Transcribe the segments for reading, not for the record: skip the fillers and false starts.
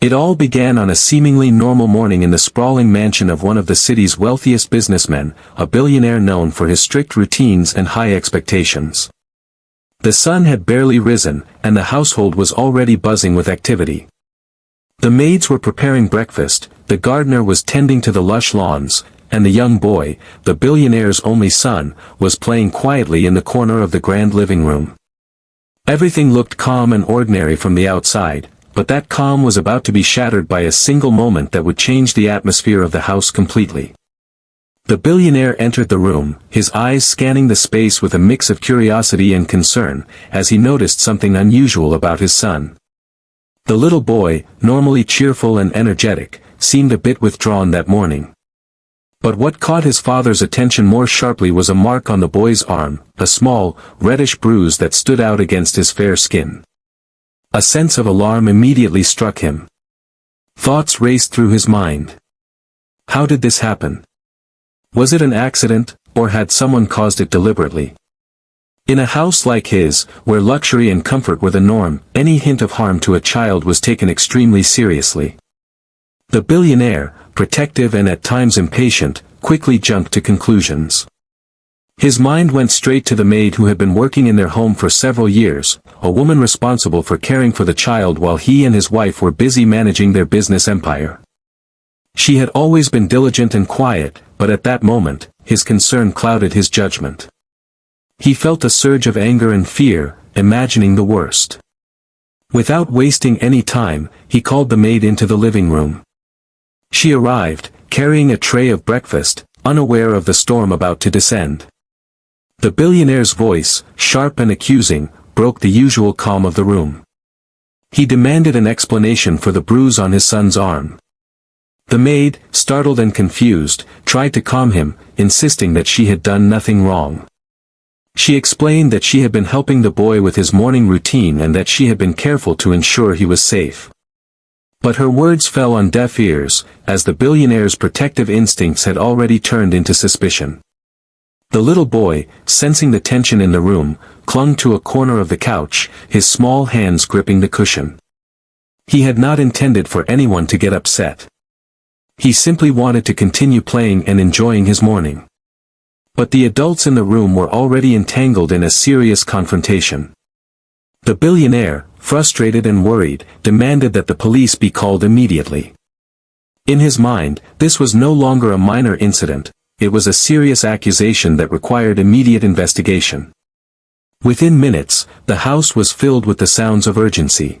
It all began on a seemingly normal morning in the sprawling mansion of one of the city's wealthiest businessmen, a billionaire known for his strict routines and high expectations. The sun had barely risen, and the household was already buzzing with activity. The maids were preparing breakfast, the gardener was tending to the lush lawns, and the young boy, the billionaire's only son, was playing quietly in the corner of the grand living room. Everything looked calm and ordinary from the outside, but that calm was about to be shattered by a single moment that would change the atmosphere of the house completely. The billionaire entered the room, his eyes scanning the space with a mix of curiosity and concern, as he noticed something unusual about his son. The little boy, normally cheerful and energetic, seemed a bit withdrawn that morning. But what caught his father's attention more sharply was a mark on the boy's arm, a small, reddish bruise that stood out against his fair skin. A sense of alarm immediately struck him. Thoughts raced through his mind. How did this happen? Was it an accident, or had someone caused it deliberately? In a house like his, where luxury and comfort were the norm, any hint of harm to a child was taken extremely seriously. The billionaire, protective and at times impatient, quickly jumped to conclusions. His mind went straight to the maid who had been working in their home for several years, a woman responsible for caring for the child while he and his wife were busy managing their business empire. She had always been diligent and quiet, but at that moment, his concern clouded his judgment. He felt a surge of anger and fear, imagining the worst. Without wasting any time, he called the maid into the living room. She arrived, carrying a tray of breakfast, unaware of the storm about to descend. The billionaire's voice, sharp and accusing, broke the usual calm of the room. He demanded an explanation for the bruise on his son's arm. The maid, startled and confused, tried to calm him, insisting that she had done nothing wrong. She explained that she had been helping the boy with his morning routine and that she had been careful to ensure he was safe. But her words fell on deaf ears, as the billionaire's protective instincts had already turned into suspicion. The little boy, sensing the tension in the room, clung to a corner of the couch, his small hands gripping the cushion. He had not intended for anyone to get upset. He simply wanted to continue playing and enjoying his morning. But the adults in the room were already entangled in a serious confrontation. The billionaire, frustrated and worried, demanded that the police be called immediately. In his mind, this was no longer a minor incident, it was a serious accusation that required immediate investigation. Within minutes, the house was filled with the sounds of urgency.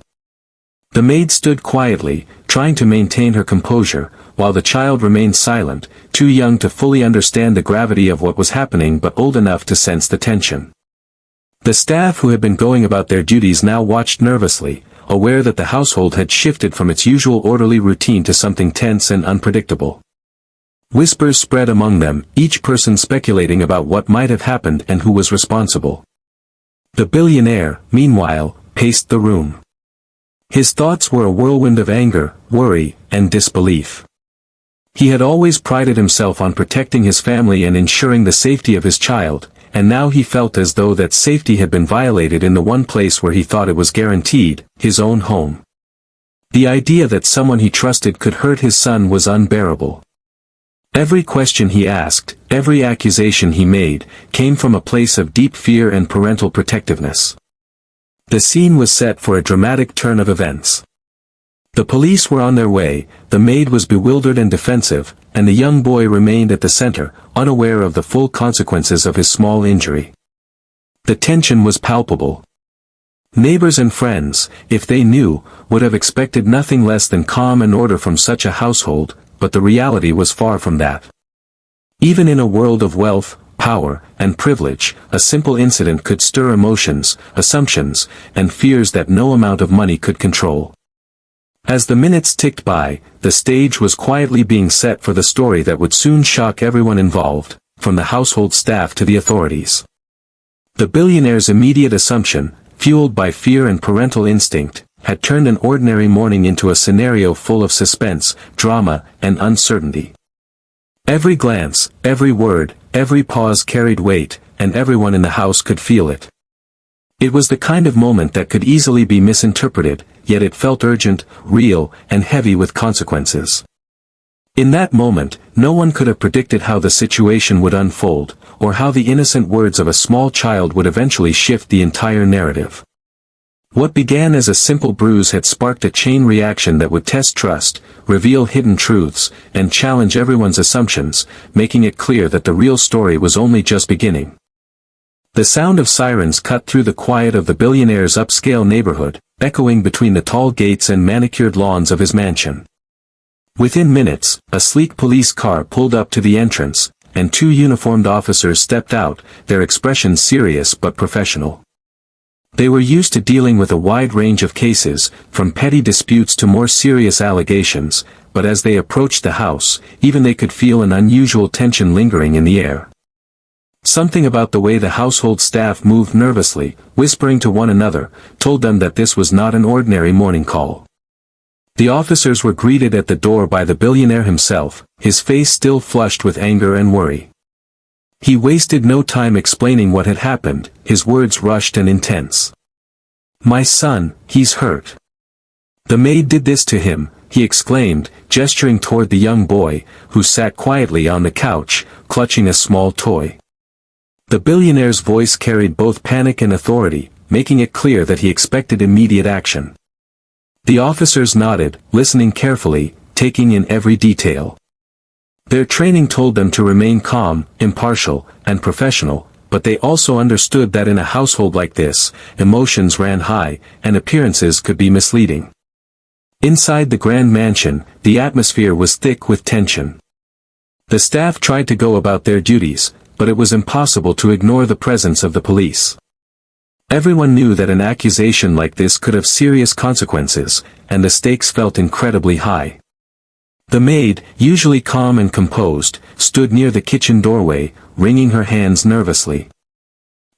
The maid stood quietly, trying to maintain her composure, while the child remained silent, too young to fully understand the gravity of what was happening but old enough to sense the tension. The staff who had been going about their duties now watched nervously, aware that the household had shifted from its usual orderly routine to something tense and unpredictable. Whispers spread among them, each person speculating about what might have happened and who was responsible. The billionaire, meanwhile, paced the room. His thoughts were a whirlwind of anger, worry, and disbelief. He had always prided himself on protecting his family and ensuring the safety of his child, and now he felt as though that safety had been violated in the one place where he thought it was guaranteed, his own home. The idea that someone he trusted could hurt his son was unbearable. Every question he asked, every accusation he made, came from a place of deep fear and parental protectiveness. The scene was set for a dramatic turn of events. The police were on their way, the maid was bewildered and defensive, and the young boy remained at the center, unaware of the full consequences of his small injury. The tension was palpable. Neighbors and friends, if they knew, would have expected nothing less than calm and order from such a household, but the reality was far from that. Even in a world of wealth, power, and privilege, a simple incident could stir emotions, assumptions, and fears that no amount of money could control. As the minutes ticked by, the stage was quietly being set for the story that would soon shock everyone involved, from the household staff to the authorities. The billionaire's immediate assumption, fueled by fear and parental instinct, had turned an ordinary morning into a scenario full of suspense, drama, and uncertainty. Every glance, every word, every pause carried weight, and everyone in the house could feel it. It was the kind of moment that could easily be misinterpreted, yet it felt urgent, real, and heavy with consequences. In that moment, no one could have predicted how the situation would unfold, or how the innocent words of a small child would eventually shift the entire narrative. What began as a simple bruise had sparked a chain reaction that would test trust, reveal hidden truths, and challenge everyone's assumptions, making it clear that the real story was only just beginning. The sound of sirens cut through the quiet of the billionaire's upscale neighborhood, echoing between the tall gates and manicured lawns of his mansion. Within minutes, a sleek police car pulled up to the entrance, and two uniformed officers stepped out, their expressions serious but professional. They were used to dealing with a wide range of cases, from petty disputes to more serious allegations, but as they approached the house, even they could feel an unusual tension lingering in the air. Something about the way the household staff moved nervously, whispering to one another, told them that this was not an ordinary morning call. The officers were greeted at the door by the billionaire himself, his face still flushed with anger and worry. He wasted no time explaining what had happened, his words rushed and intense. "My son, he's hurt. The maid did this to him," he exclaimed, gesturing toward the young boy, who sat quietly on the couch, clutching a small toy. The billionaire's voice carried both panic and authority, making it clear that he expected immediate action. The officers nodded, listening carefully, taking in every detail. Their training told them to remain calm, impartial, and professional, but they also understood that in a household like this, emotions ran high, and appearances could be misleading. Inside the grand mansion, the atmosphere was thick with tension. The staff tried to go about their duties, but it was impossible to ignore the presence of the police. Everyone knew that an accusation like this could have serious consequences, and the stakes felt incredibly high. The maid, usually calm and composed, stood near the kitchen doorway, wringing her hands nervously.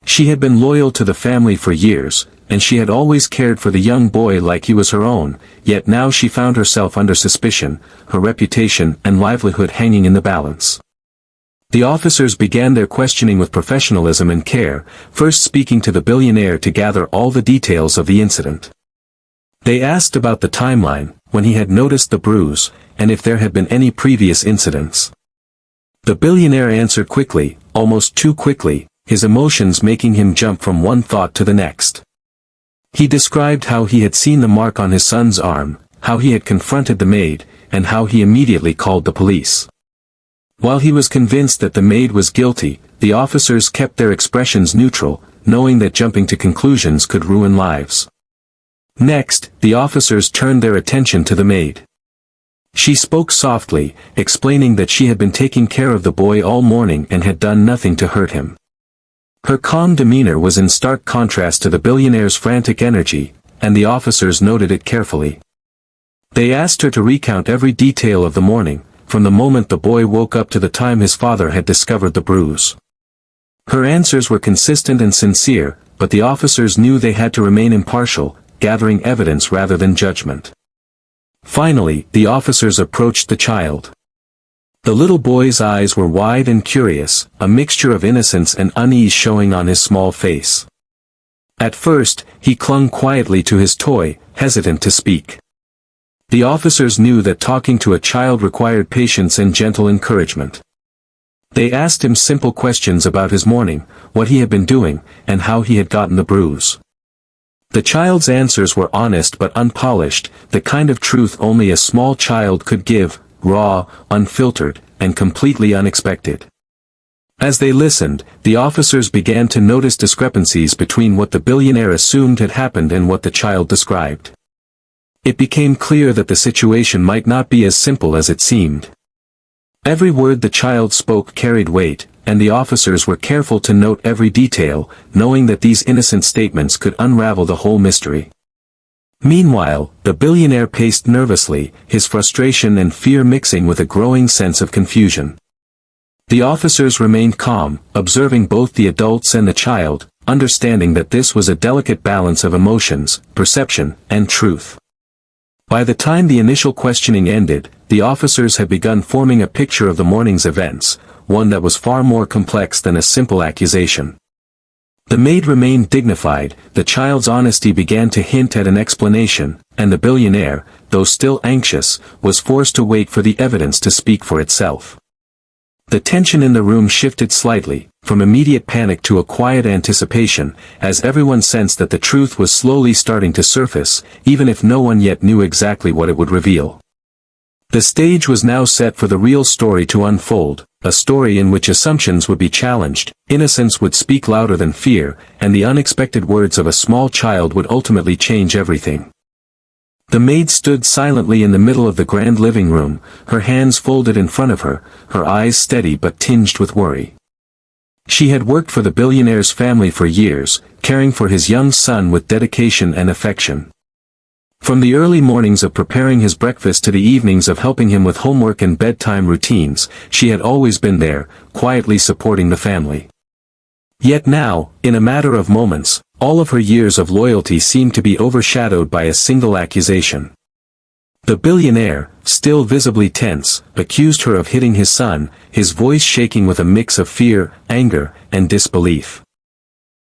She had been loyal to the family for years, and she had always cared for the young boy like he was her own, yet now she found herself under suspicion, her reputation and livelihood hanging in the balance. The officers began their questioning with professionalism and care, first speaking to the billionaire to gather all the details of the incident. They asked about the timeline, when he had noticed the bruise, and if there had been any previous incidents. The billionaire answered quickly, almost too quickly, his emotions making him jump from one thought to the next. He described how he had seen the mark on his son's arm, how he had confronted the maid, and how he immediately called the police. While he was convinced that the maid was guilty, the officers kept their expressions neutral, knowing that jumping to conclusions could ruin lives. Next, the officers turned their attention to the maid. She spoke softly, explaining that she had been taking care of the boy all morning and had done nothing to hurt him. Her calm demeanor was in stark contrast to the billionaire's frantic energy, and the officers noted it carefully. They asked her to recount every detail of the morning, from the moment the boy woke up to the time his father had discovered the bruise. Her answers were consistent and sincere, but the officers knew they had to remain impartial, gathering evidence rather than judgment. Finally, the officers approached the child. The little boy's eyes were wide and curious, a mixture of innocence and unease showing on his small face. At first, he clung quietly to his toy, hesitant to speak. The officers knew that talking to a child required patience and gentle encouragement. They asked him simple questions about his morning, what he had been doing, and how he had gotten the bruise. The child's answers were honest but unpolished, the kind of truth only a small child could give, raw, unfiltered, and completely unexpected. As they listened, the officers began to notice discrepancies between what the billionaire assumed had happened and what the child described. It became clear that the situation might not be as simple as it seemed. Every word the child spoke carried weight, and the officers were careful to note every detail, knowing that these innocent statements could unravel the whole mystery. Meanwhile, the billionaire paced nervously, his frustration and fear mixing with a growing sense of confusion. The officers remained calm, observing both the adults and the child, understanding that this was a delicate balance of emotions, perception, and truth. By the time the initial questioning ended, the officers had begun forming a picture of the morning's events, one that was far more complex than a simple accusation. The maid remained dignified, the child's honesty began to hint at an explanation, and the billionaire, though still anxious, was forced to wait for the evidence to speak for itself. The tension in the room shifted slightly, from immediate panic to a quiet anticipation, as everyone sensed that the truth was slowly starting to surface, even if no one yet knew exactly what it would reveal. The stage was now set for the real story to unfold, a story in which assumptions would be challenged, innocence would speak louder than fear, and the unexpected words of a small child would ultimately change everything. The maid stood silently in the middle of the grand living room, her hands folded in front of her, her eyes steady but tinged with worry. She had worked for the billionaire's family for years, caring for his young son with dedication and affection. From the early mornings of preparing his breakfast to the evenings of helping him with homework and bedtime routines, she had always been there, quietly supporting the family. Yet now, in a matter of moments, all of her years of loyalty seemed to be overshadowed by a single accusation. The billionaire, still visibly tense, accused her of hitting his son, his voice shaking with a mix of fear, anger, and disbelief.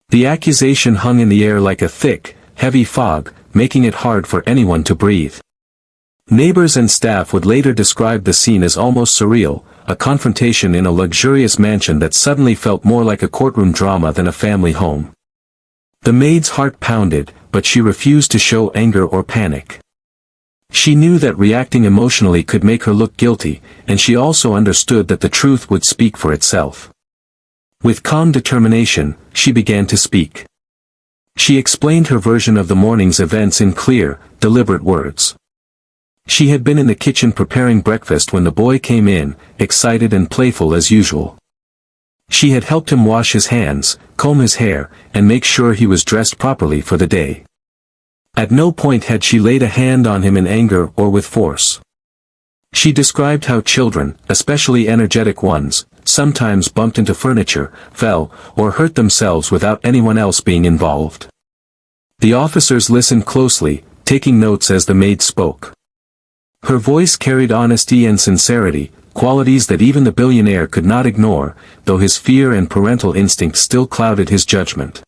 The accusation hung in the air like a thick, heavy fog, making it hard for anyone to breathe. Neighbors and staff would later describe the scene as almost surreal, a confrontation in a luxurious mansion that suddenly felt more like a courtroom drama than a family home. The maid's heart pounded, but she refused to show anger or panic. She knew that reacting emotionally could make her look guilty, and she also understood that the truth would speak for itself. With calm determination, she began to speak. She explained her version of the morning's events in clear, deliberate words. She had been in the kitchen preparing breakfast when the boy came in, excited and playful as usual. She had helped him wash his hands, comb his hair, and make sure he was dressed properly for the day. At no point had she laid a hand on him in anger or with force. She described how children, especially energetic ones, sometimes bumped into furniture, fell, or hurt themselves without anyone else being involved. The officers listened closely, taking notes as the maid spoke. Her voice carried honesty and sincerity, qualities that even the billionaire could not ignore, though his fear and parental instinct still clouded his judgment.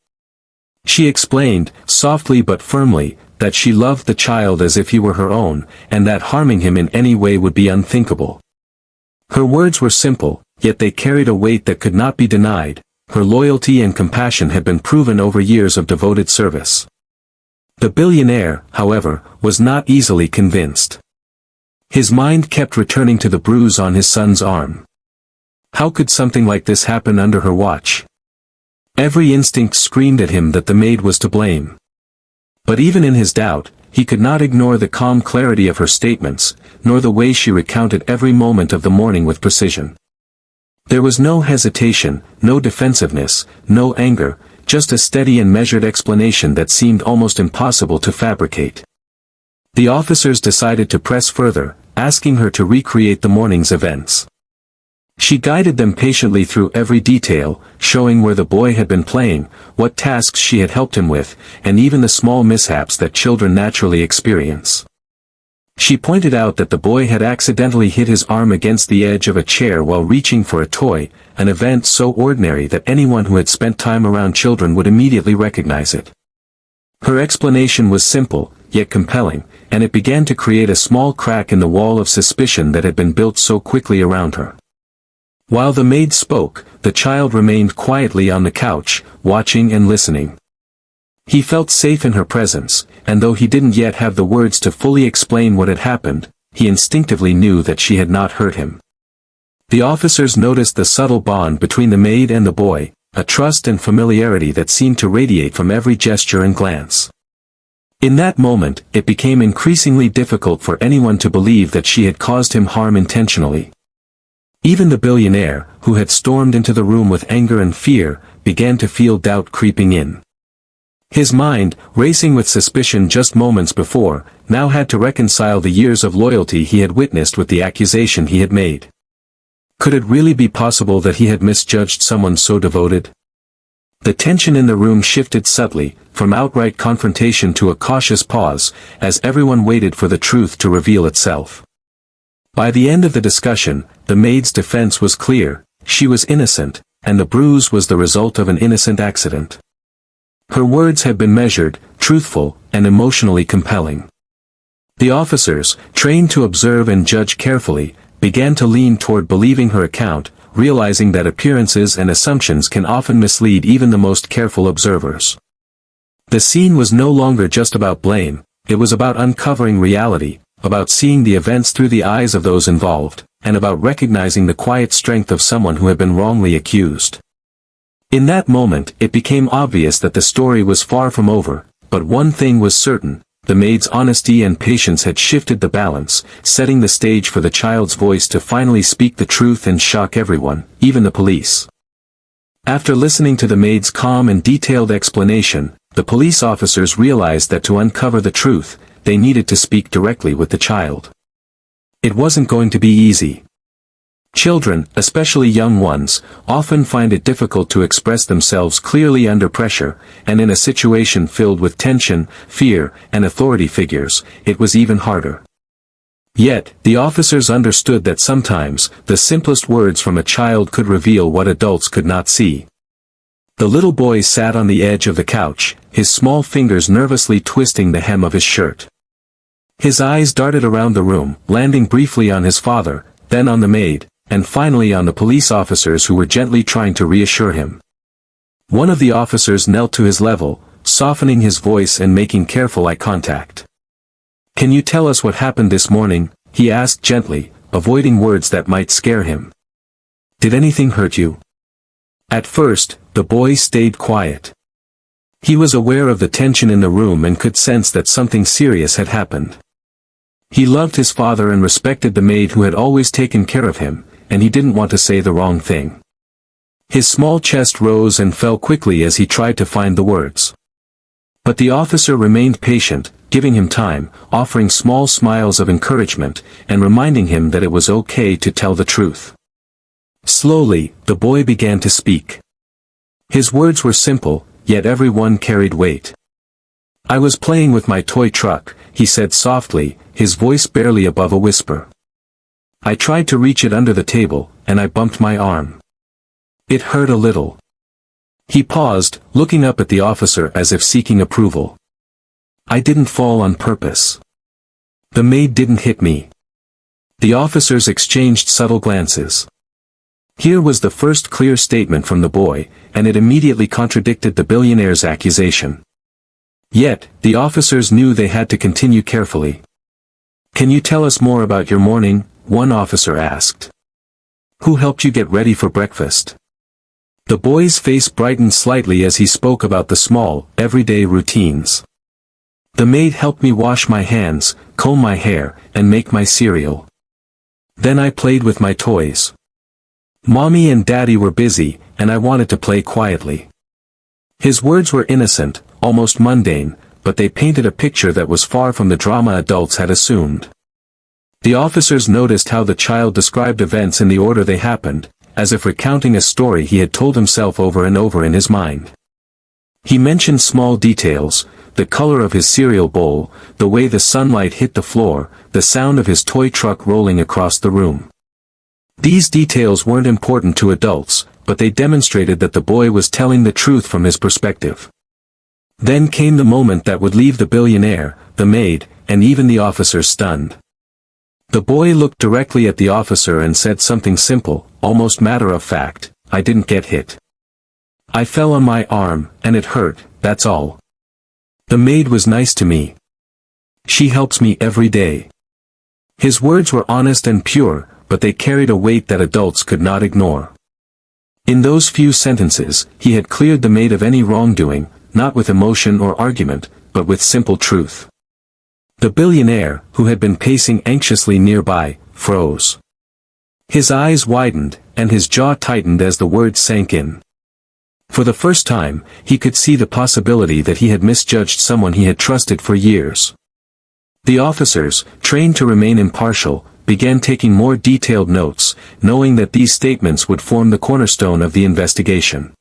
She explained, softly but firmly, that she loved the child as if he were her own, and that harming him in any way would be unthinkable. Her words were simple, yet they carried a weight that could not be denied. Her loyalty and compassion had been proven over years of devoted service. The billionaire, however, was not easily convinced. His mind kept returning to the bruise on his son's arm. How could something like this happen under her watch? Every instinct screamed at him that the maid was to blame. But even in his doubt, he could not ignore the calm clarity of her statements, nor the way she recounted every moment of the morning with precision. There was no hesitation, no defensiveness, no anger, just a steady and measured explanation that seemed almost impossible to fabricate. The officers decided to press further, asking her to recreate the morning's events. She guided them patiently through every detail, showing where the boy had been playing, what tasks she had helped him with, and even the small mishaps that children naturally experience. She pointed out that the boy had accidentally hit his arm against the edge of a chair while reaching for a toy, an event so ordinary that anyone who had spent time around children would immediately recognize it. Her explanation was simple, yet compelling, and it began to create a small crack in the wall of suspicion that had been built so quickly around her. While the maid spoke, the child remained quietly on the couch, watching and listening. He felt safe in her presence, and though he didn't yet have the words to fully explain what had happened, he instinctively knew that she had not hurt him. The officers noticed the subtle bond between the maid and the boy, a trust and familiarity that seemed to radiate from every gesture and glance. In that moment, it became increasingly difficult for anyone to believe that she had caused him harm intentionally. Even the billionaire, who had stormed into the room with anger and fear, began to feel doubt creeping in. His mind, racing with suspicion just moments before, now had to reconcile the years of loyalty he had witnessed with the accusation he had made. Could it really be possible that he had misjudged someone so devoted? The tension in the room shifted subtly, from outright confrontation to a cautious pause, as everyone waited for the truth to reveal itself. By the end of the discussion, the maid's defense was clear: she was innocent, and the bruise was the result of an innocent accident. Her words had been measured, truthful, and emotionally compelling. The officers, trained to observe and judge carefully, began to lean toward believing her account, realizing that appearances and assumptions can often mislead even the most careful observers. The scene was no longer just about blame, it was about uncovering reality, about seeing the events through the eyes of those involved, and about recognizing the quiet strength of someone who had been wrongly accused. In that moment, it became obvious that the story was far from over, but one thing was certain: the maid's honesty and patience had shifted the balance, setting the stage for the child's voice to finally speak the truth and shock everyone, even the police. After listening to the maid's calm and detailed explanation, the police officers realized that to uncover the truth, they needed to speak directly with the child. It wasn't going to be easy. Children, especially young ones, often find it difficult to express themselves clearly under pressure, and in a situation filled with tension, fear, and authority figures, it was even harder. Yet, the officers understood that sometimes, the simplest words from a child could reveal what adults could not see. The little boy sat on the edge of the couch, his small fingers nervously twisting the hem of his shirt. His eyes darted around the room, landing briefly on his father, then on the maid, and finally on the police officers who were gently trying to reassure him. One of the officers knelt to his level, softening his voice and making careful eye contact. "Can you tell us what happened this morning?" he asked gently, avoiding words that might scare him. "Did anything hurt you?" At first, the boy stayed quiet. He was aware of the tension in the room and could sense that something serious had happened. He loved his father and respected the maid who had always taken care of him, and he didn't want to say the wrong thing. His small chest rose and fell quickly as he tried to find the words. But the officer remained patient, giving him time, offering small smiles of encouragement, and reminding him that it was okay to tell the truth. Slowly, the boy began to speak. His words were simple, yet every one carried weight. "I was playing with my toy truck," he said softly, his voice barely above a whisper. "I tried to reach it under the table, and I bumped my arm. It hurt a little." He paused, looking up at the officer as if seeking approval. "I didn't fall on purpose. The maid didn't hit me." The officers exchanged subtle glances. Here was the first clear statement from the boy, and it immediately contradicted the billionaire's accusation. Yet, the officers knew they had to continue carefully. "Can you tell us more about your morning?" one officer asked. "Who helped you get ready for breakfast?" The boy's face brightened slightly as he spoke about the small, everyday routines. "The maid helped me wash my hands, comb my hair, and make my cereal. Then I played with my toys. Mommy and Daddy were busy, and I wanted to play quietly." His words were innocent, almost mundane, but they painted a picture that was far from the drama adults had assumed. The officers noticed how the child described events in the order they happened, as if recounting a story he had told himself over and over in his mind. He mentioned small details: the color of his cereal bowl, the way the sunlight hit the floor, the sound of his toy truck rolling across the room. These details weren't important to adults, but they demonstrated that the boy was telling the truth from his perspective. Then came the moment that would leave the billionaire, the maid, and even the officers stunned. The boy looked directly at the officer and said something simple, almost matter-of-fact: "I didn't get hit. I fell on my arm, and it hurt, that's all. The maid was nice to me. She helps me every day." His words were honest and pure, but they carried a weight that adults could not ignore. In those few sentences, he had cleared the maid of any wrongdoing, not with emotion or argument, but with simple truth. The billionaire, who had been pacing anxiously nearby, froze. His eyes widened, and his jaw tightened as the words sank in. For the first time, he could see the possibility that he had misjudged someone he had trusted for years. The officers, trained to remain impartial, began taking more detailed notes, knowing that these statements would form the cornerstone of the investigation.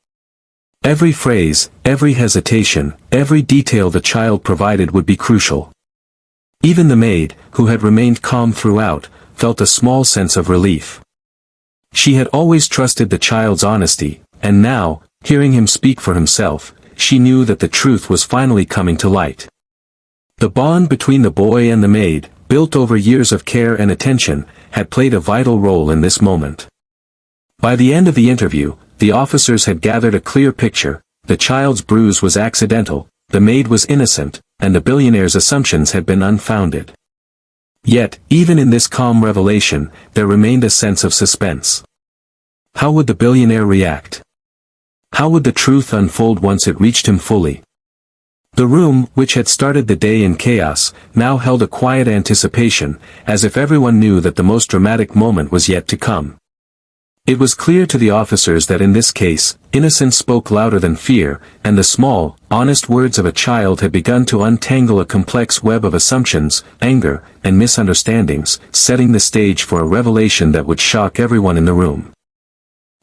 Every phrase, every hesitation, every detail the child provided would be crucial. Even the maid, who had remained calm throughout, felt a small sense of relief. She had always trusted the child's honesty, and now, hearing him speak for himself, she knew that the truth was finally coming to light. The bond between the boy and the maid, built over years of care and attention, had played a vital role in this moment. By the end of the interview, the officers had gathered a clear picture: the child's bruise was accidental, the maid was innocent, and the billionaire's assumptions had been unfounded. Yet, even in this calm revelation, there remained a sense of suspense. How would the billionaire react? How would the truth unfold once it reached him fully? The room, which had started the day in chaos, now held a quiet anticipation, as if everyone knew that the most dramatic moment was yet to come. It was clear to the officers that in this case, innocence spoke louder than fear, and the small, honest words of a child had begun to untangle a complex web of assumptions, anger, and misunderstandings, setting the stage for a revelation that would shock everyone in the room.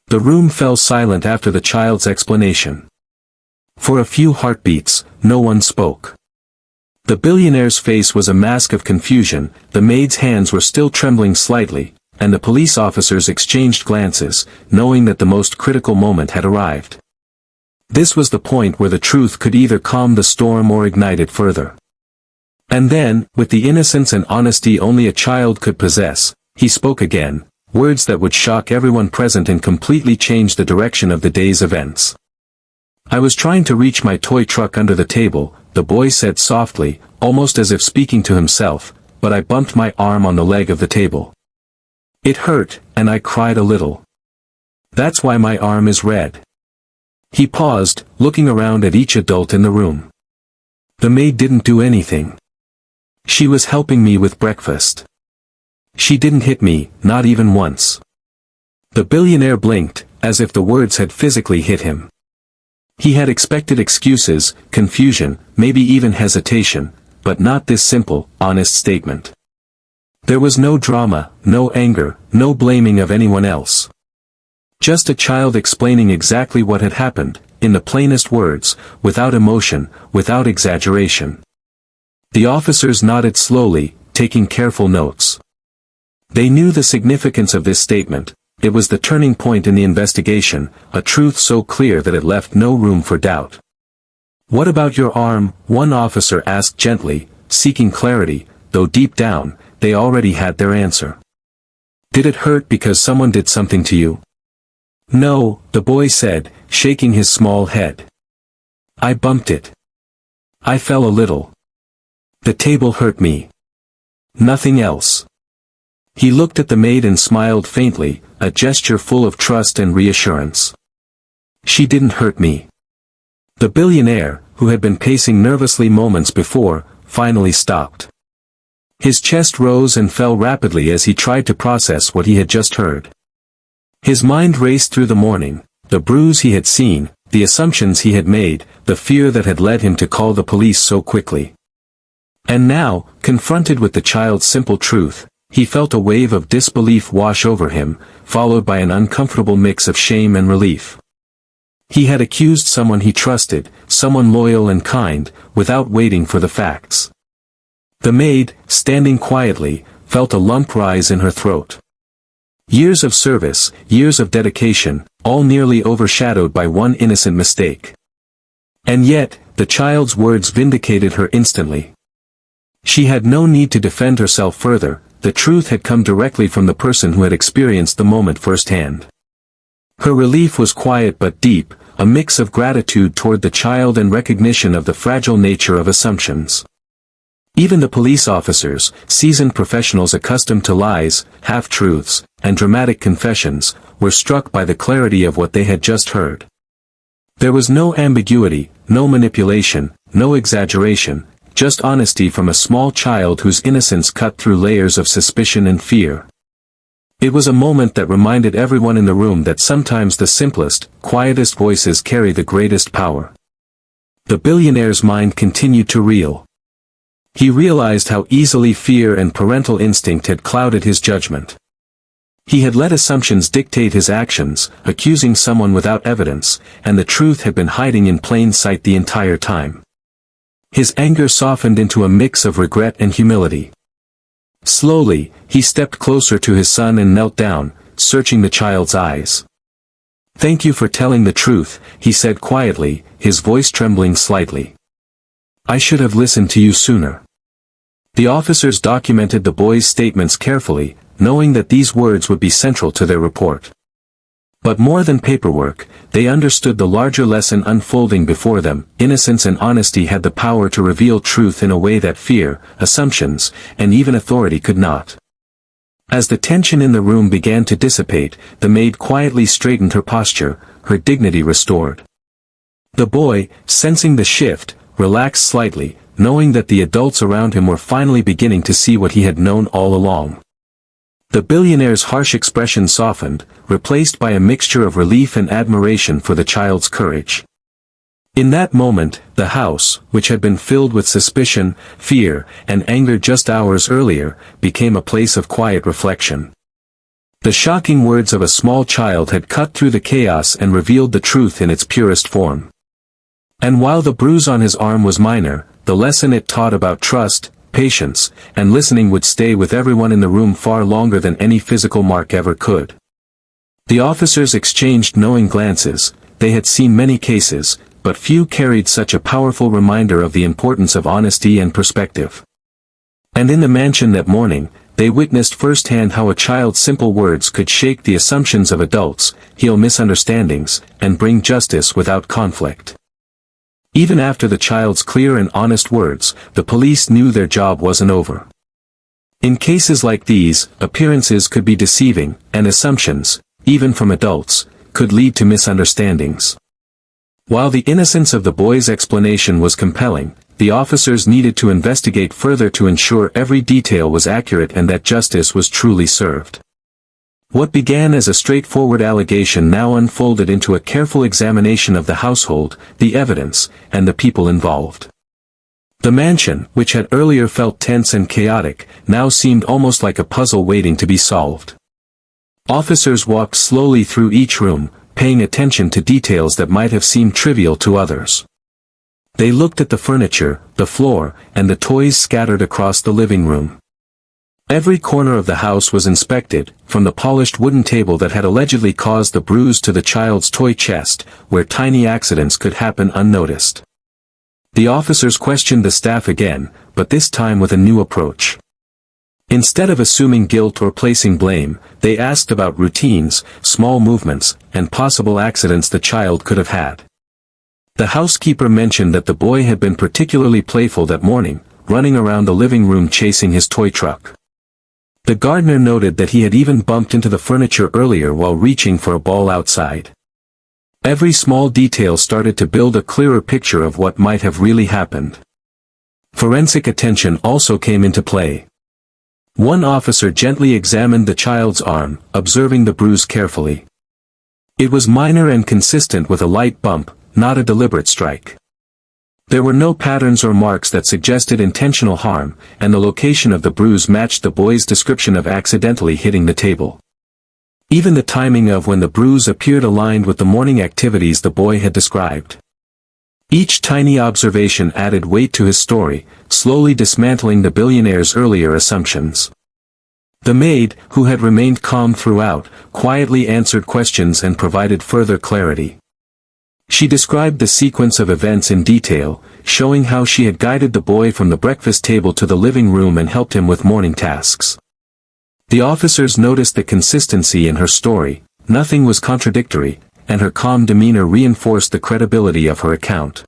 The room fell silent after the child's explanation. For a few heartbeats, no one spoke. The billionaire's face was a mask of confusion, the maid's hands were still trembling slightly, and the police officers exchanged glances, knowing that the most critical moment had arrived. This was the point where the truth could either calm the storm or ignite it further. And then, with the innocence and honesty only a child could possess, he spoke again, words that would shock everyone present and completely change the direction of the day's events. "I was trying to reach my toy truck under the table," the boy said softly, almost as if speaking to himself, "but I bumped my arm on the leg of the table. It hurt, and I cried a little. That's why my arm is red." He paused, looking around at each adult in the room. "The maid didn't do anything. She was helping me with breakfast. She didn't hit me, not even once." The billionaire blinked, as if the words had physically hit him. He had expected excuses, confusion, maybe even hesitation, but not this simple, honest statement. There was no drama, no anger, no blaming of anyone else. Just a child explaining exactly what had happened, in the plainest words, without emotion, without exaggeration. The officers nodded slowly, taking careful notes. They knew the significance of this statement. It was the turning point in the investigation, a truth so clear that it left no room for doubt. "What about your arm?" one officer asked gently, seeking clarity, though deep down, they already had their answer. "Did it hurt because someone did something to you?" "No," the boy said, shaking his small head. "I bumped it. I fell a little. The table hurt me. Nothing else." He looked at the maid and smiled faintly, a gesture full of trust and reassurance. "She didn't hurt me." The billionaire, who had been pacing nervously moments before, finally stopped. His chest rose and fell rapidly as he tried to process what he had just heard. His mind raced through the morning, the bruise he had seen, the assumptions he had made, the fear that had led him to call the police so quickly. And now, confronted with the child's simple truth, he felt a wave of disbelief wash over him, followed by an uncomfortable mix of shame and relief. He had accused someone he trusted, someone loyal and kind, without waiting for the facts. The maid, standing quietly, felt a lump rise in her throat. Years of service, years of dedication, all nearly overshadowed by one innocent mistake. And yet, the child's words vindicated her instantly. She had no need to defend herself further. The truth had come directly from the person who had experienced the moment firsthand. Her relief was quiet but deep, a mix of gratitude toward the child and recognition of the fragile nature of assumptions. Even the police officers, seasoned professionals accustomed to lies, half-truths, and dramatic confessions, were struck by the clarity of what they had just heard. There was no ambiguity, no manipulation, no exaggeration, just honesty from a small child whose innocence cut through layers of suspicion and fear. It was a moment that reminded everyone in the room that sometimes the simplest, quietest voices carry the greatest power. The billionaire's mind continued to reel. He realized how easily fear and parental instinct had clouded his judgment. He had let assumptions dictate his actions, accusing someone without evidence, and the truth had been hiding in plain sight the entire time. His anger softened into a mix of regret and humility. Slowly, he stepped closer to his son and knelt down, searching the child's eyes. "Thank you for telling the truth," he said quietly, his voice trembling slightly. "I should have listened to you sooner." The officers documented the boy's statements carefully, knowing that these words would be central to their report. But more than paperwork, they understood the larger lesson unfolding before them. Innocence and honesty had the power to reveal truth in a way that fear, assumptions, and even authority could not. As the tension in the room began to dissipate, the maid quietly straightened her posture, her dignity restored. The boy, sensing the shift, relaxed slightly, knowing that the adults around him were finally beginning to see what he had known all along. The billionaire's harsh expression softened, replaced by a mixture of relief and admiration for the child's courage. In that moment, the house, which had been filled with suspicion, fear, and anger just hours earlier, became a place of quiet reflection. The shocking words of a small child had cut through the chaos and revealed the truth in its purest form. And while the bruise on his arm was minor, the lesson it taught about trust, patience, and listening would stay with everyone in the room far longer than any physical mark ever could. The officers exchanged knowing glances. They had seen many cases, but few carried such a powerful reminder of the importance of honesty and perspective. And in the mansion that morning, they witnessed firsthand how a child's simple words could shake the assumptions of adults, heal misunderstandings, and bring justice without conflict. Even after the child's clear and honest words, the police knew their job wasn't over. In cases like these, appearances could be deceiving, and assumptions, even from adults, could lead to misunderstandings. While the innocence of the boy's explanation was compelling, the officers needed to investigate further to ensure every detail was accurate and that justice was truly served. What began as a straightforward allegation now unfolded into a careful examination of the household, the evidence, and the people involved. The mansion, which had earlier felt tense and chaotic, now seemed almost like a puzzle waiting to be solved. Officers walked slowly through each room, paying attention to details that might have seemed trivial to others. They looked at the furniture, the floor, and the toys scattered across the living room. Every corner of the house was inspected, from the polished wooden table that had allegedly caused the bruise to the child's toy chest, where tiny accidents could happen unnoticed. The officers questioned the staff again, but this time with a new approach. Instead of assuming guilt or placing blame, they asked about routines, small movements, and possible accidents the child could have had. The housekeeper mentioned that the boy had been particularly playful that morning, running around the living room chasing his toy truck. The gardener noted that he had even bumped into the furniture earlier while reaching for a ball outside. Every small detail started to build a clearer picture of what might have really happened. Forensic attention also came into play. One officer gently examined the child's arm, observing the bruise carefully. It was minor and consistent with a light bump, not a deliberate strike. There were no patterns or marks that suggested intentional harm, and the location of the bruise matched the boy's description of accidentally hitting the table. Even the timing of when the bruise appeared aligned with the morning activities the boy had described. Each tiny observation added weight to his story, slowly dismantling the billionaire's earlier assumptions. The maid, who had remained calm throughout, quietly answered questions and provided further clarity. She described the sequence of events in detail, showing how she had guided the boy from the breakfast table to the living room and helped him with morning tasks. The officers noticed the consistency in her story, nothing was contradictory, and her calm demeanor reinforced the credibility of her account.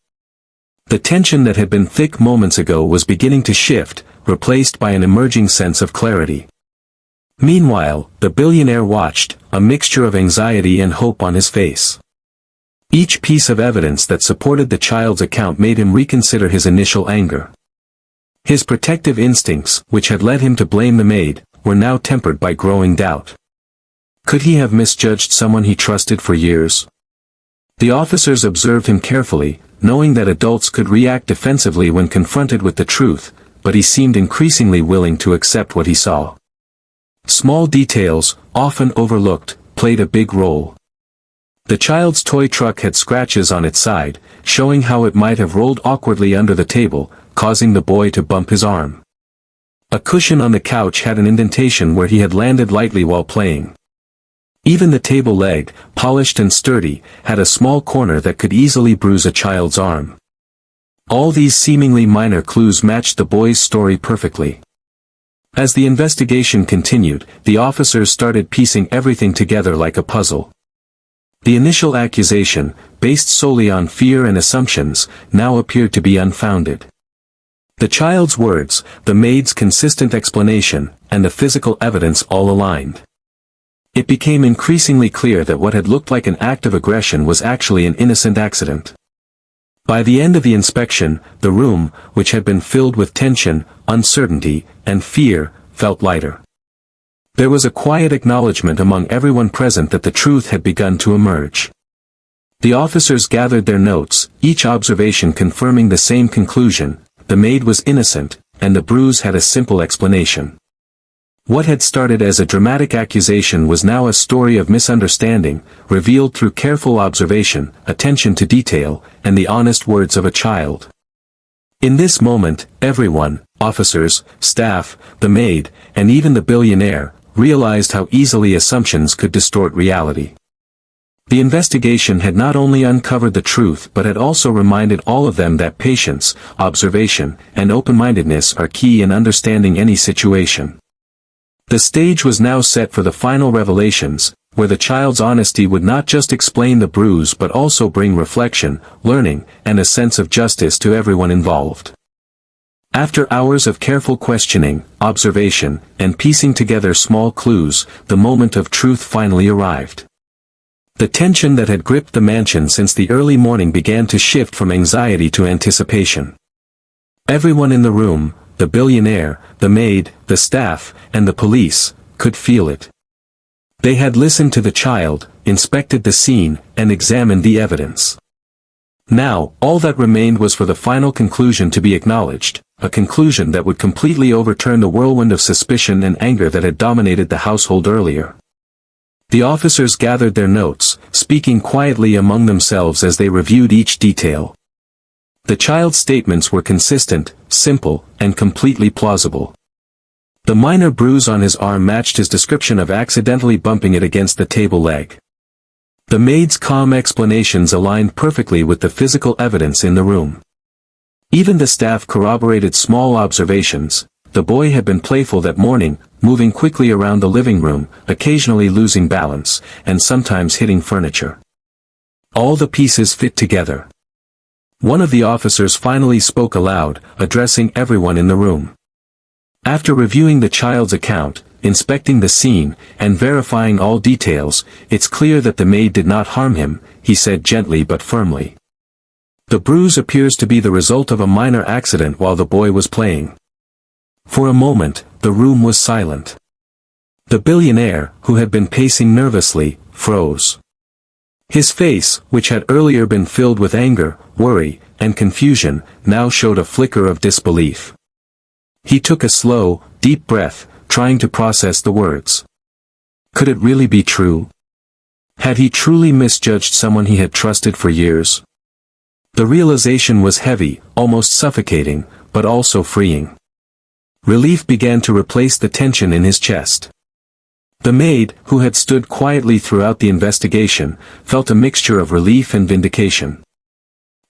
The tension that had been thick moments ago was beginning to shift, replaced by an emerging sense of clarity. Meanwhile, the billionaire watched, a mixture of anxiety and hope on his face. Each piece of evidence that supported the child's account made him reconsider his initial anger. His protective instincts, which had led him to blame the maid, were now tempered by growing doubt. Could he have misjudged someone he trusted for years? The officers observed him carefully, knowing that adults could react defensively when confronted with the truth, but he seemed increasingly willing to accept what he saw. Small details, often overlooked, played a big role. The child's toy truck had scratches on its side, showing how it might have rolled awkwardly under the table, causing the boy to bump his arm. A cushion on the couch had an indentation where he had landed lightly while playing. Even the table leg, polished and sturdy, had a small corner that could easily bruise a child's arm. All these seemingly minor clues matched the boy's story perfectly. As the investigation continued, the officers started piecing everything together like a puzzle. The initial accusation, based solely on fear and assumptions, now appeared to be unfounded. The child's words, the maid's consistent explanation, and the physical evidence all aligned. It became increasingly clear that what had looked like an act of aggression was actually an innocent accident. By the end of the inspection, the room, which had been filled with tension, uncertainty, and fear, felt lighter. There was a quiet acknowledgement among everyone present that the truth had begun to emerge. The officers gathered their notes, each observation confirming the same conclusion: the maid was innocent, and the bruise had a simple explanation. What had started as a dramatic accusation was now a story of misunderstanding, revealed through careful observation, attention to detail, and the honest words of a child. In this moment, everyone, officers, staff, the maid, and even the billionaire, realized how easily assumptions could distort reality. The investigation had not only uncovered the truth but had also reminded all of them that patience, observation, and open-mindedness are key in understanding any situation. The stage was now set for the final revelations, where the child's honesty would not just explain the bruise but also bring reflection, learning, and a sense of justice to everyone involved. After hours of careful questioning, observation, and piecing together small clues, the moment of truth finally arrived. The tension that had gripped the mansion since the early morning began to shift from anxiety to anticipation. Everyone in the room, the billionaire, the maid, the staff, and the police, could feel it. They had listened to the child, inspected the scene, and examined the evidence. Now, all that remained was for the final conclusion to be acknowledged, a conclusion that would completely overturn the whirlwind of suspicion and anger that had dominated the household earlier. The officers gathered their notes, speaking quietly among themselves as they reviewed each detail. The child's statements were consistent, simple, and completely plausible. The minor bruise on his arm matched his description of accidentally bumping it against the table leg. The maid's calm explanations aligned perfectly with the physical evidence in the room. Even the staff corroborated small observations. The boy had been playful that morning, moving quickly around the living room, occasionally losing balance, and sometimes hitting furniture. All the pieces fit together. One of the officers finally spoke aloud, addressing everyone in the room. After reviewing the child's account, inspecting the scene, and verifying all details, it's clear that the maid did not harm him, he said gently but firmly. The bruise appears to be the result of a minor accident while the boy was playing. For a moment, the room was silent. The billionaire, who had been pacing nervously, froze. His face, which had earlier been filled with anger, worry, and confusion, now showed a flicker of disbelief. He took a slow, deep breath, trying to process the words. Could it really be true? Had he truly misjudged someone he had trusted for years? The realization was heavy, almost suffocating, but also freeing. Relief began to replace the tension in his chest. The maid, who had stood quietly throughout the investigation, felt a mixture of relief and vindication.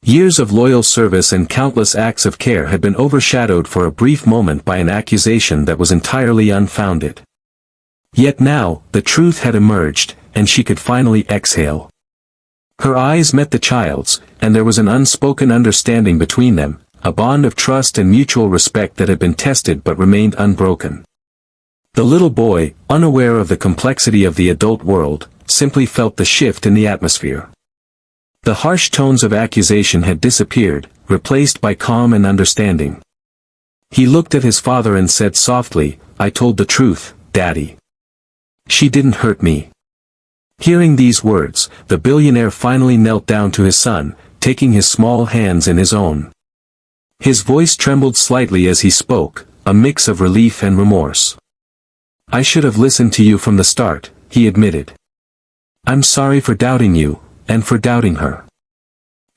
Years of loyal service and countless acts of care had been overshadowed for a brief moment by an accusation that was entirely unfounded. Yet now, the truth had emerged, and she could finally exhale. Her eyes met the child's, and there was an unspoken understanding between them, a bond of trust and mutual respect that had been tested but remained unbroken. The little boy, unaware of the complexity of the adult world, simply felt the shift in the atmosphere. The harsh tones of accusation had disappeared, replaced by calm and understanding. He looked at his father and said softly, "I told the truth, Daddy. She didn't hurt me." Hearing these words, the billionaire finally knelt down to his son, taking his small hands in his own. His voice trembled slightly as he spoke, a mix of relief and remorse. "I should have listened to you from the start," he admitted. "I'm sorry for doubting you, and for doubting her."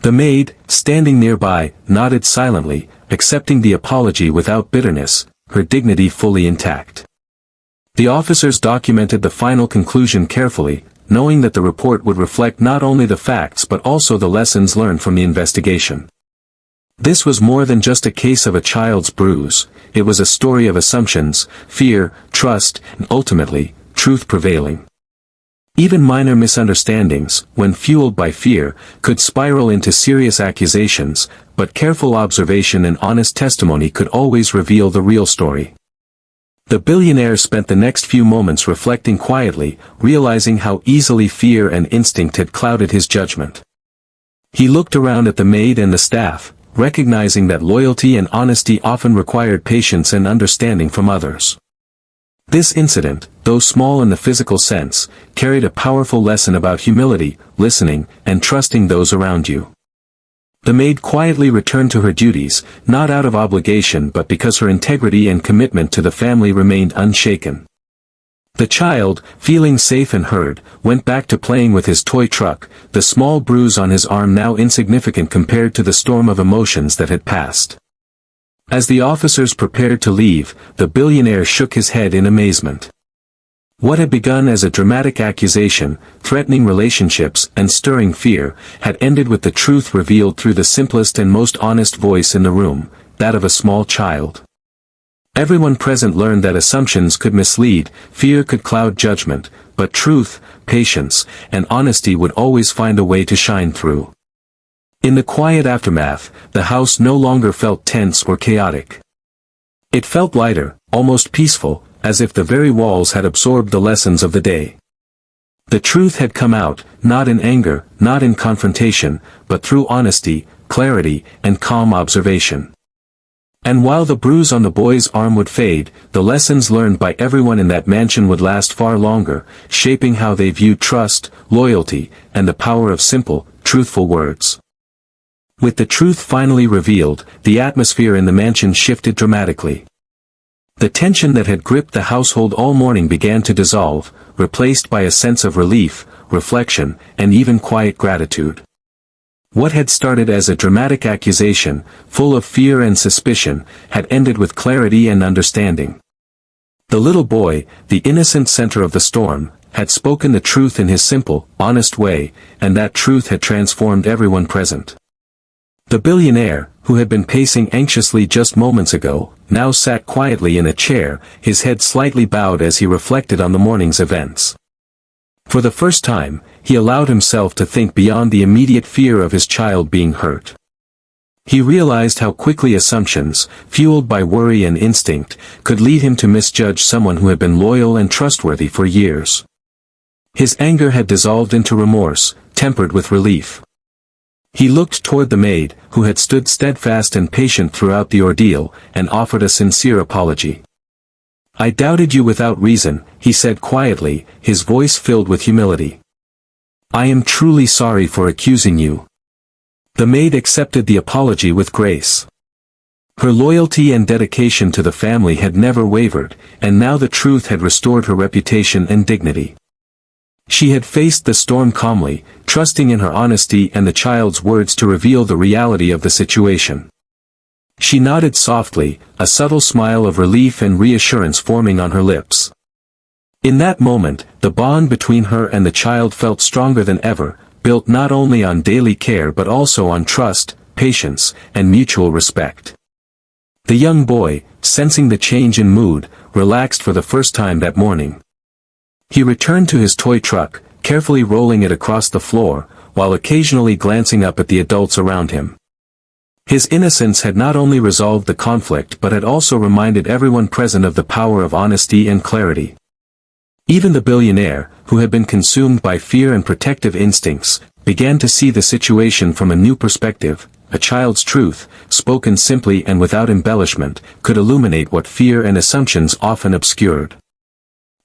The maid, standing nearby, nodded silently, accepting the apology without bitterness, her dignity fully intact. The officers documented the final conclusion carefully, knowing that the report would reflect not only the facts but also the lessons learned from the investigation. This was more than just a case of a child's bruise, it was a story of assumptions, fear, trust, and ultimately, truth prevailing. Even minor misunderstandings, when fueled by fear, could spiral into serious accusations, but careful observation and honest testimony could always reveal the real story. The billionaire spent the next few moments reflecting quietly, realizing how easily fear and instinct had clouded his judgment. He looked around at the maid and the staff, recognizing that loyalty and honesty often required patience and understanding from others. This incident, though small in the physical sense, carried a powerful lesson about humility, listening, and trusting those around you. The maid quietly returned to her duties, not out of obligation but because her integrity and commitment to the family remained unshaken. The child, feeling safe and heard, went back to playing with his toy truck, the small bruise on his arm now insignificant compared to the storm of emotions that had passed. As the officers prepared to leave, the billionaire shook his head in amazement. What had begun as a dramatic accusation, threatening relationships and stirring fear, had ended with the truth revealed through the simplest and most honest voice in the room, that of a small child. Everyone present learned that assumptions could mislead, fear could cloud judgment, but truth, patience, and honesty would always find a way to shine through. In the quiet aftermath, the house no longer felt tense or chaotic. It felt lighter, almost peaceful, as if the very walls had absorbed the lessons of the day. The truth had come out, not in anger, not in confrontation, but through honesty, clarity, and calm observation. And while the bruise on the boy's arm would fade, the lessons learned by everyone in that mansion would last far longer, shaping how they viewed trust, loyalty, and the power of simple, truthful words. With the truth finally revealed, the atmosphere in the mansion shifted dramatically. The tension that had gripped the household all morning began to dissolve, replaced by a sense of relief, reflection, and even quiet gratitude. What had started as a dramatic accusation, full of fear and suspicion, had ended with clarity and understanding. The little boy, the innocent center of the storm, had spoken the truth in his simple, honest way, and that truth had transformed everyone present. The billionaire, who had been pacing anxiously just moments ago, now sat quietly in a chair, his head slightly bowed as he reflected on the morning's events. For the first time, he allowed himself to think beyond the immediate fear of his child being hurt. He realized how quickly assumptions, fueled by worry and instinct, could lead him to misjudge someone who had been loyal and trustworthy for years. His anger had dissolved into remorse, tempered with relief. He looked toward the maid, who had stood steadfast and patient throughout the ordeal, and offered a sincere apology. "I doubted you without reason," he said quietly, his voice filled with humility. "I am truly sorry for accusing you." The maid accepted the apology with grace. Her loyalty and dedication to the family had never wavered, and now the truth had restored her reputation and dignity. She had faced the storm calmly, trusting in her honesty and the child's words to reveal the reality of the situation. She nodded softly, a subtle smile of relief and reassurance forming on her lips. In that moment, the bond between her and the child felt stronger than ever, built not only on daily care but also on trust, patience, and mutual respect. The young boy, sensing the change in mood, relaxed for the first time that morning. He returned to his toy truck, carefully rolling it across the floor, while occasionally glancing up at the adults around him. His innocence had not only resolved the conflict but had also reminded everyone present of the power of honesty and clarity. Even the billionaire, who had been consumed by fear and protective instincts, began to see the situation from a new perspective. A child's truth, spoken simply and without embellishment, could illuminate what fear and assumptions often obscured.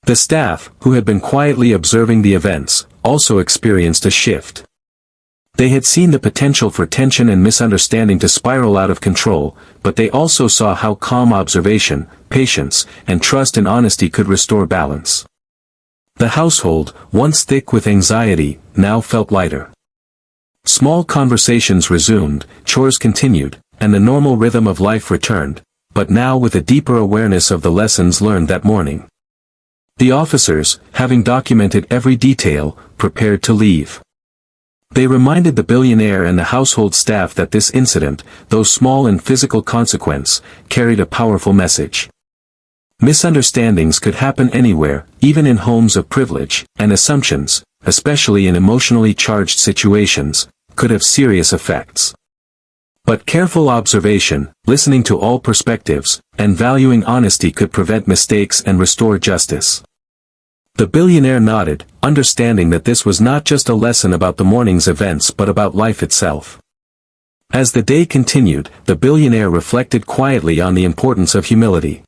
The staff, who had been quietly observing the events, also experienced a shift. They had seen the potential for tension and misunderstanding to spiral out of control, but they also saw how calm observation, patience, and trust and honesty could restore balance. The household, once thick with anxiety, now felt lighter. Small conversations resumed, chores continued, and the normal rhythm of life returned, but now with a deeper awareness of the lessons learned that morning. The officers, having documented every detail, prepared to leave. They reminded the billionaire and the household staff that this incident, though small in physical consequence, carried a powerful message. Misunderstandings could happen anywhere, even in homes of privilege, and assumptions, especially in emotionally charged situations, could have serious effects. But careful observation, listening to all perspectives, and valuing honesty could prevent mistakes and restore justice. The billionaire nodded, understanding that this was not just a lesson about the morning's events but about life itself. As the day continued, the billionaire reflected quietly on the importance of humility.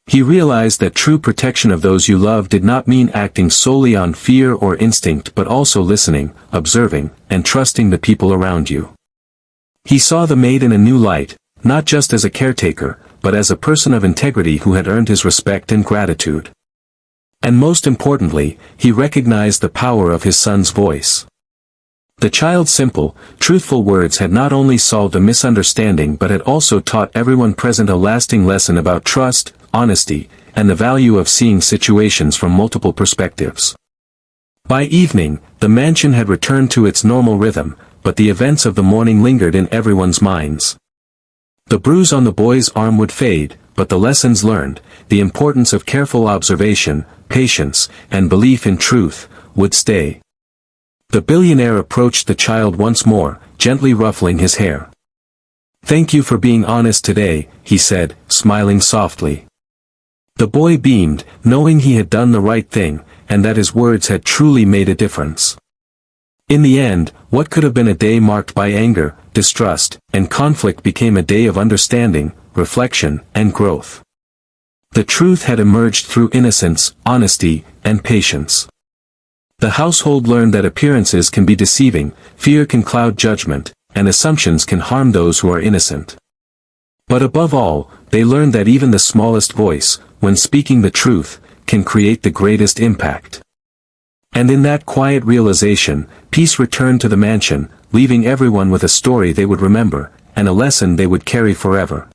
He realized that true protection of those you love did not mean acting solely on fear or instinct but also listening, observing, and trusting the people around you. He saw the maid in a new light, not just as a caretaker, but as a person of integrity who had earned his respect and gratitude. And most importantly, he recognized the power of his son's voice. The child's simple, truthful words had not only solved a misunderstanding but had also taught everyone present a lasting lesson about trust, honesty, and the value of seeing situations from multiple perspectives. By evening, the mansion had returned to its normal rhythm, but the events of the morning lingered in everyone's minds. The bruise on the boy's arm would fade, but the lessons learned, the importance of careful observation, patience, and belief in truth, would stay. The billionaire approached the child once more, gently ruffling his hair. "Thank you for being honest today," he said, smiling softly. The boy beamed, knowing he had done the right thing, and that his words had truly made a difference. In the end, what could have been a day marked by anger, distrust, and conflict became a day of understanding, reflection, and growth. The truth had emerged through innocence, honesty, and patience. The household learned that appearances can be deceiving, fear can cloud judgment, and assumptions can harm those who are innocent. But above all, they learned that even the smallest voice, when speaking the truth, can create the greatest impact. And in that quiet realization, peace returned to the mansion, leaving everyone with a story they would remember, and a lesson they would carry forever.